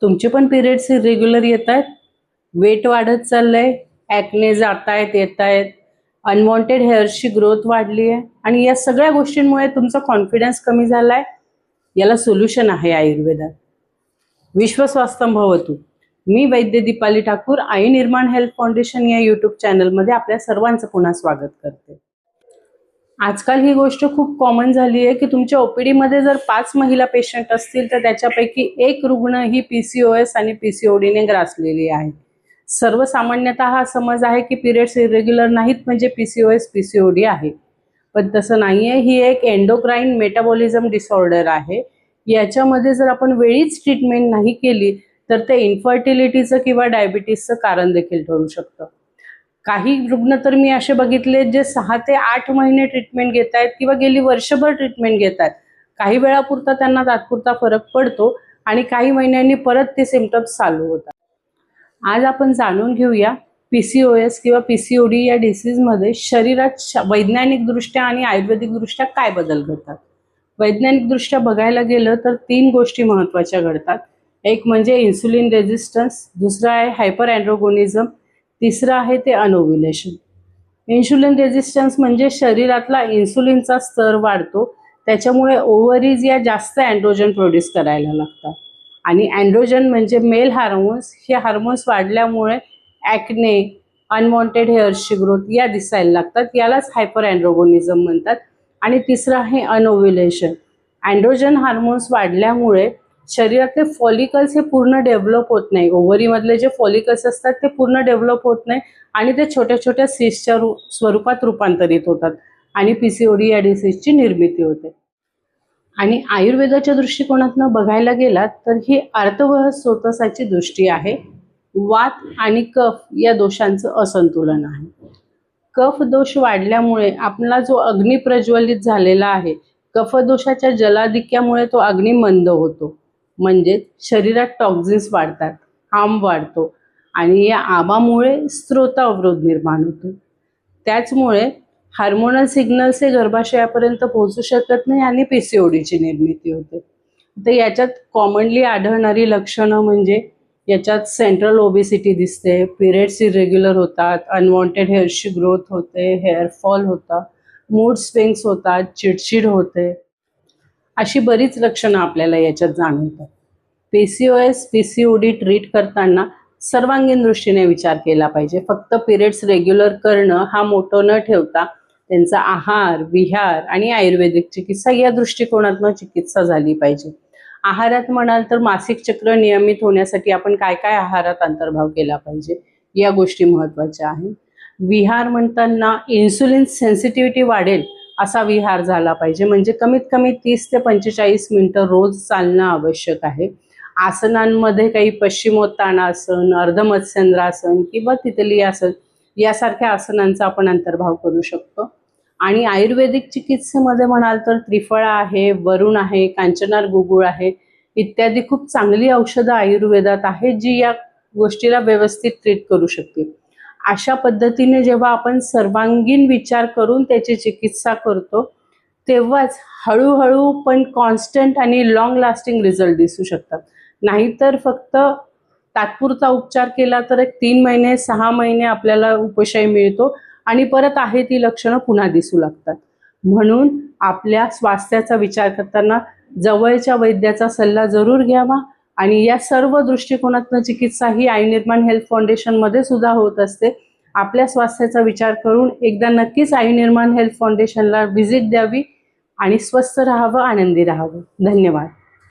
तुमचे पण periods irregular येत आहेत, वेट वाढत चाललंय, ॲक्ने जात आहेत येत आहेत, अनवॉन्टेड हेअर्सची ग्रोथ वाढली आहे आणि या सगळ्या गोष्टींमुळे तुमचा कॉन्फिडन्स कमी झालाय, याला सोल्युशन आहे आयुर्वेदात. विश्व स्वास्थ्यम भवतु. मी वैद्य दीपाली ठाकूर आई निर्माण हेल्थ फाउंडेशन या यूट्यूब चॅनलमध्ये आपल्या सर्वांचं पुन्हा स्वागत करते. आजकाल ही गोष्ट खूप कॉमन झाली आहे की तुमच्या ओपीडी मध्ये जर 5 महिला पेशंट असतील तर त्याच्यापैकी एक रुग्ण ही पीसीओएस आणि पीसीओडीने ग्रासलेली आहे. सर्वसामान्यतः हा समज आहे की पिरियड्स इरेग्युलर नाहीत म्हणजे पीसीओएस पीसीओडी आहे, पण तसं नाहीये. ही एक एंडोक्राइन मेटाबॉलिझम डिसऑर्डर आहे. याच्यामध्ये जर आपण वेळीच ट्रीटमेंट नाही केली तर ते इन्फर्टिलिटीचं किंवा डायबिटीसचं कारण देखील ठरू शकतं. काही रुग्ण तर मी असे बघितले जे 6 ते 8 महिने ट्रीटमेंट घेत आहेत किंवा गेली वर्षभर ट्रीटमेंट घेत आहेत. काही वेळापुरता त्यांना तात्पुरता फरक पडतो आणि काही महिन्यांनी परत ते सिम्पटम्स चालू होतात. आज आपण जाणून घेऊया पीसीओएस किंवा पीसीओडी या डिसीजमध्ये शरीरात वैज्ञानिकदृष्ट्या आणि आयुर्वेदिकदृष्ट्या काय बदल घडतात. वैज्ञानिकदृष्ट्या बघायला गेलं तर 3 गोष्टी महत्त्वाच्या घडतात. एक म्हणजे इन्सुलिन रेझिस्टन्स, दुसरा आहे हायपर अँड्रोगोनिझम, तिसरं आहे ते अनओव्युलेशन. इन्सुलिन रेझिस्टन्स म्हणजे शरीरातला इन्सुलिनचा स्तर वाढतो, त्याच्यामुळे ओव्हरीज या जास्त अँड्रोजन प्रोड्यूस करायला लागतात. आणि अँड्रोजन म्हणजे मेल हार्मोन्स, हे हार्मोन्स वाढल्यामुळे ॲक्ने, अनवॉन्टेड हेअर्सची ग्रोथ या दिसायला लागतात. यालाच हायपर अँड्रोगोनिझम म्हणतात. आणि तिसरं आहे अनओव्युलेशन. अँड्रोजन हार्मोन्स वाढल्यामुळे शरीरातले फॉलिकल्स हे पूर्ण डेव्हलप होत नाही. ओव्हरीमधले जे फॉलिकल्स असतात ते पूर्ण डेव्हलप होत नाही आणि ते छोट्या छोट्या सिस्टच्या स्वरूपात रूपांतरित होतात आणि पीसीओडी या डिसीजची निर्मिती होते. आणि आयुर्वेदाच्या दृष्टिकोनातून बघायला गेलात तर ही अर्थवह स्रोतसाची दृष्टी आहे. वात आणि कफ या दोषांचं असंतुलन आहे. कफ दोष वाढल्यामुळे आपला जो अग्नी प्रज्वलित झालेला आहे, कफदोषाच्या जलाधिक्यामुळे तो अग्नी मंद होतो, म्हणजे शरीरात टॉक्झिन्स वाढतात, आंब वाढतो आणि या आबामुळे स्त्रोत अवरोध निर्माण होतो. त्याचमुळे हार्मोनल सिग्नल्स हे गर्भाशयापर्यंत पोहोचू शकत नाही आणि पीसीओडीची निर्मिती होते. तर याच्यात कॉमनली आढळणारी लक्षणं म्हणजे याच्यात सेंट्रल ओबेसिटी दिसते, पिरियड्स इरेग्युलर होतात, अनवॉन्टेड हेअर्सची ग्रोथ होते, हेअरफॉल होता, मूड स्विंग्स होतात, चिडचिड होते, अशी बरीच लक्षणं आपल्याला याच्यात जाणवतात. पीसीओएस पीसीओडी ट्रीट करताना सर्वांगीण दृष्टीने विचार केला पाहिजे. फक्त पिरियड्स रेग्युलर करणं हा मोटो न ठेवता त्यांचा आहार, विहार आणि आयुर्वेदिक चिकित्सा या दृष्टिकोनातून चिकित्सा झाली पाहिजे. आहारात म्हणाल तर मासिक चक्र नियमित होण्यासाठी आपण काय काय आहारात अंतर्भाव केला पाहिजे या गोष्टी महत्त्वाच्या आहेत. विहार म्हणताना इन्सुलिन सेन्सिटिव्हिटी वाढेल असा विहार झाला पाहिजे, म्हणजे कमीत कमी 30 ते 45 मिनिटं रोज चालणं आवश्यक आहे. आसनांमध्ये काही पश्चिमोत्तानासन, अर्धमत्स्येंद्रासन किंवा तितली आसन यासारख्या आसनांचा आपण अंतर्भाव करू शकतो. आणि आयुर्वेदिक चिकित्सेमध्ये म्हणाल तर त्रिफळा आहे, वरुण आहे, कांचनार गुगुळ आहे इत्यादी खूप चांगली औषधं आयुर्वेदात आहेत जी या गोष्टीला व्यवस्थित ट्रीट करू शकतील. अशा पद्धतीने जेव्हा आपण सर्वांगीण विचार करून त्याची चिकित्सा करतो तेव्हाच हळूहळू पण कॉन्स्टंट आणि लॉंग लास्टिंग रिझल्ट दिसू शकतात. नाहीतर फक्त तात्पुरता उपचार केला तर 3 महिने 6 महिने आपल्याला उपशय मिळतो आणि परत आहे ती लक्षणं पुन्हा दिसू लागतात. म्हणून आपल्या स्वास्थ्याचा विचार करताना जवळच्या वैद्याचा सल्ला जरूर घ्यावा. आणि या सर्व दृष्टिकोनातून चिकित्सा ही आई निर्माण हेल्थ फाउंडेशनमध्ये सुद्धा होत असते. आपल्या स्वास्थ्याचा विचार करून एकदा नक्कीच आई निर्माण हेल्थ फाउंडेशनला व्हिजिट द्यावी आणि स्वस्थ राहावं, आनंदी राहावं. धन्यवाद.